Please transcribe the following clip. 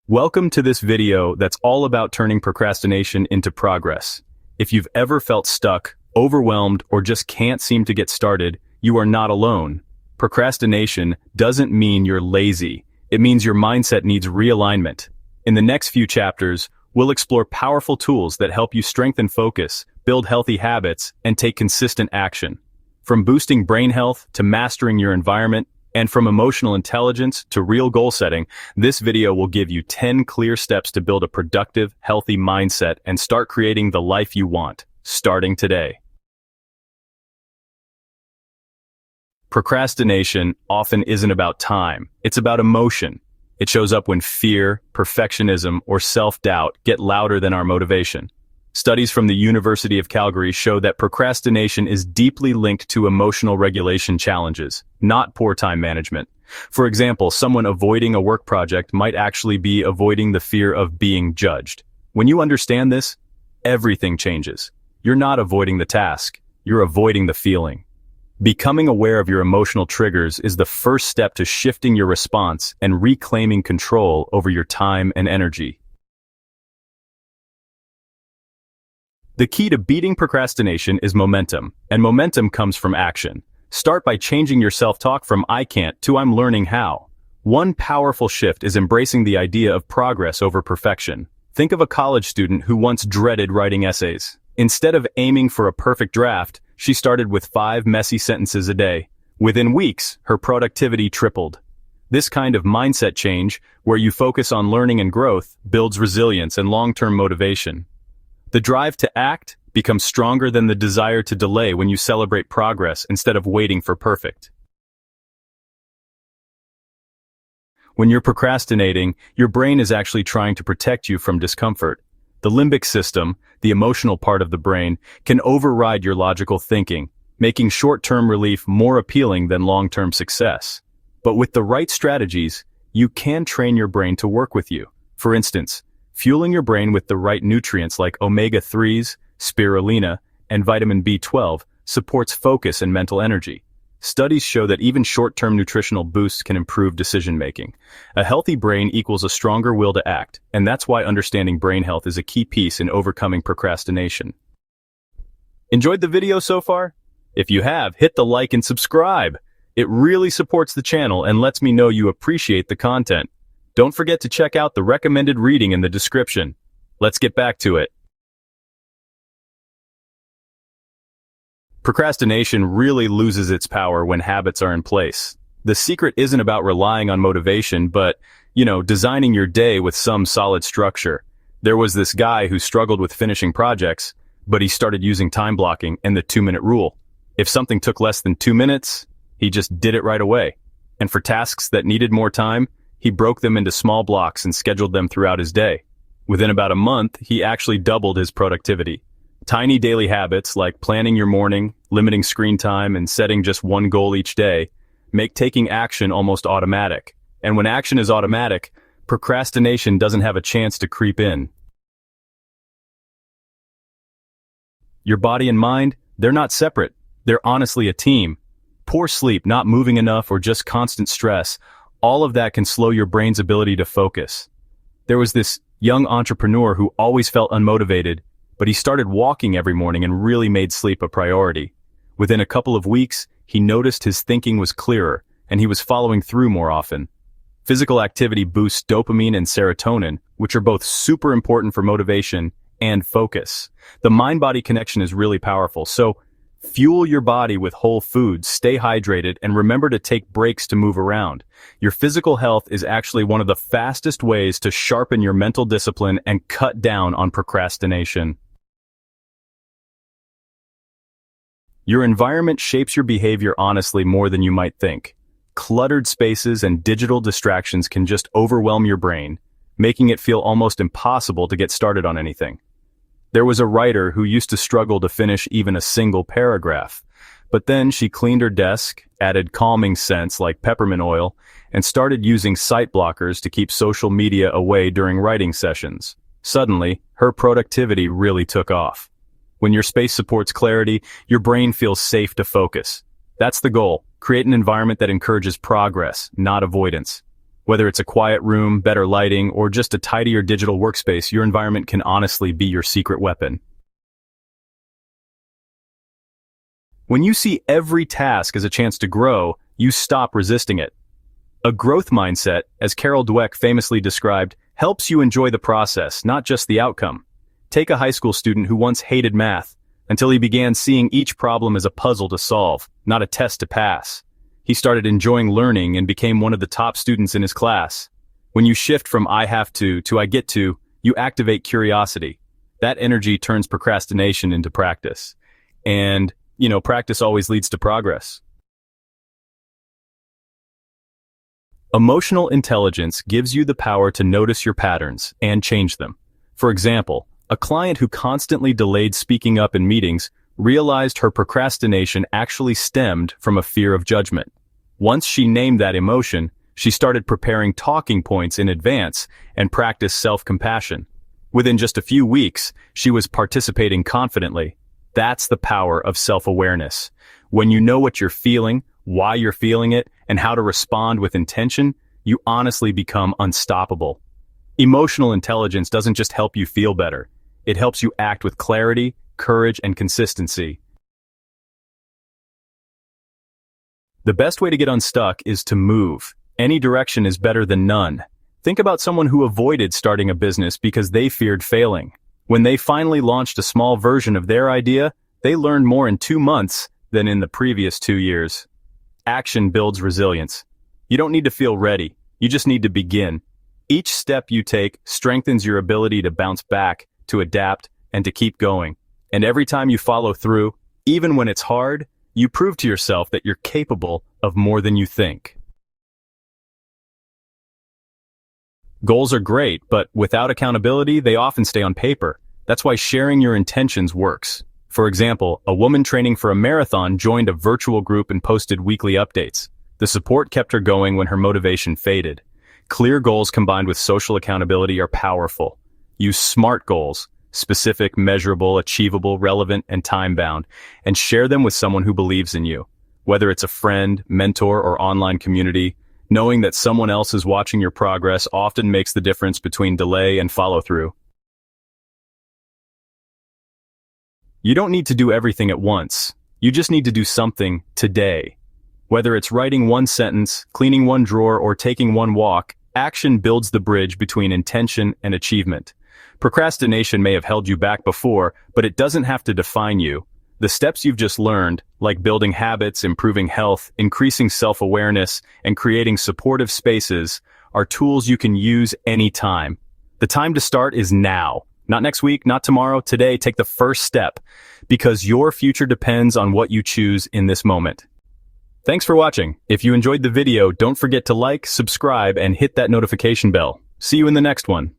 Welcome to this video that's all about turning procrastination into progress. If you've ever felt stuck, overwhelmed, or just can't seem to get started, you are not alone. Procrastination doesn't mean you're lazy. It means your mindset needs realignment. In the next few chapters, we'll explore powerful tools that help you strengthen focus, build healthy habits, and take consistent action. From boosting brain health to mastering your environment, and from emotional intelligence to real goal setting, this video will give you 10 clear steps to build a productive, healthy mindset and start creating the life you want, starting today. Procrastination often isn't about time, it's about emotion. It shows up when fear, perfectionism, or self-doubt get louder than our motivation. Studies from the University of Calgary show that procrastination is deeply linked to emotional regulation challenges, not poor time management. For example, someone avoiding a work project might actually be avoiding the fear of being judged. When you understand this, everything changes. You're not avoiding the task, you're avoiding the feeling. Becoming aware of your emotional triggers is the first step to shifting your response and reclaiming control over your time and energy. The key to beating procrastination is momentum, and momentum comes from action. Start by changing your self-talk from "I can't" to "I'm learning how." One powerful shift is embracing the idea of progress over perfection. Think of a college student who once dreaded writing essays. Instead of aiming for a perfect draft, she started with 5 messy sentences a day. Within weeks, her productivity tripled. This kind of mindset change, where you focus on learning and growth, builds resilience and long-term motivation. The drive to act becomes stronger than the desire to delay when you celebrate progress instead of waiting for perfect. When you're procrastinating, your brain is actually trying to protect you from discomfort. The limbic system, the emotional part of the brain, can override your logical thinking, making short-term relief more appealing than long-term success. But with the right strategies, you can train your brain to work with you. For instance, fueling your brain with the right nutrients like omega-3s, spirulina, and vitamin B12 supports focus and mental energy. Studies show that even short-term nutritional boosts can improve decision-making. A healthy brain equals a stronger will to act, and that's why understanding brain health is a key piece in overcoming procrastination. Enjoyed the video so far? If you have, hit the like and subscribe. It really supports the channel and lets me know you appreciate the content. Don't forget to check out the recommended reading in the description. Let's get back to it. Procrastination really loses its power when habits are in place. The secret isn't about relying on motivation, but, designing your day with some solid structure. There was this guy who struggled with finishing projects, but he started using time blocking and the 2-minute rule. If something took less than 2 minutes, he just did it right away. And for tasks that needed more time, he broke them into small blocks and scheduled them throughout his day. Within about a month, he actually doubled his productivity. Tiny daily habits like planning your morning, limiting screen time, and setting just one goal each day make taking action almost automatic. And when action is automatic, procrastination doesn't have a chance to creep in. Your body and mind, they're not separate. They're honestly a team. Poor sleep, not moving enough, or just constant stress, all of that can slow your brain's ability to focus. There was this young entrepreneur who always felt unmotivated, but he started walking every morning and really made sleep a priority. Within a couple of weeks, he noticed his thinking was clearer, and he was following through more often. Physical activity boosts dopamine and serotonin, which are both super important for motivation and focus. The mind-body connection is really powerful, so fuel your body with whole foods, stay hydrated, and remember to take breaks to move around. Your physical health is actually one of the fastest ways to sharpen your mental discipline and cut down on procrastination. Your environment shapes your behavior honestly more than you might think. Cluttered spaces and digital distractions can just overwhelm your brain, making it feel almost impossible to get started on anything. There was a writer who used to struggle to finish even a single paragraph, but then she cleaned her desk, added calming scents like peppermint oil, and started using site blockers to keep social media away during writing sessions. Suddenly, her productivity really took off. When your space supports clarity, your brain feels safe to focus. That's the goal. Create an environment that encourages progress, not avoidance. Whether it's a quiet room, better lighting, or just a tidier digital workspace, your environment can honestly be your secret weapon. When you see every task as a chance to grow, you stop resisting it. A growth mindset, as Carol Dweck famously described, helps you enjoy the process, not just the outcome. Take a high school student who once hated math, until he began seeing each problem as a puzzle to solve, not a test to pass. He started enjoying learning and became one of the top students in his class. When you shift from I have to I get to, you activate curiosity. That energy turns procrastination into practice. And, practice always leads to progress. Emotional intelligence gives you the power to notice your patterns and change them. For example, a client who constantly delayed speaking up in meetings realized her procrastination actually stemmed from a fear of judgment. Once she named that emotion, she started preparing talking points in advance and practiced self-compassion. Within just a few weeks, she was participating confidently. That's the power of self-awareness. When you know what you're feeling, why you're feeling it, and how to respond with intention, you honestly become unstoppable. Emotional intelligence doesn't just help you feel better. It helps you act with clarity, courage, and consistency. The best way to get unstuck is to move. Any direction is better than none. Think about someone who avoided starting a business because they feared failing. When they finally launched a small version of their idea, they learned more in 2 months than in the previous 2 years. Action builds resilience. You don't need to feel ready. You just need to begin. Each step you take strengthens your ability to bounce back, to adapt, and to keep going. And every time you follow through, even when it's hard, you prove to yourself that you're capable of more than you think. Goals are great, but without accountability, they often stay on paper. That's why sharing your intentions works. For example, a woman training for a marathon joined a virtual group and posted weekly updates. The support kept her going when her motivation faded. Clear goals combined with social accountability are powerful. Use SMART goals, specific, measurable, achievable, relevant, and time-bound, and share them with someone who believes in you. Whether it's a friend, mentor, or online community, knowing that someone else is watching your progress often makes the difference between delay and follow-through. You don't need to do everything at once. You just need to do something today. Whether it's writing one sentence, cleaning one drawer, or taking one walk, action builds the bridge between intention and achievement. Procrastination may have held you back before, but it doesn't have to define you. The steps you've just learned, like building habits, improving health, increasing self-awareness, and creating supportive spaces, are tools you can use anytime. The time to start is now. Not next week, not tomorrow, today. Take the first step, because your future depends on what you choose in this moment. Thanks for watching. If you enjoyed the video, don't forget to like, subscribe, and hit that notification bell. See you in the next one.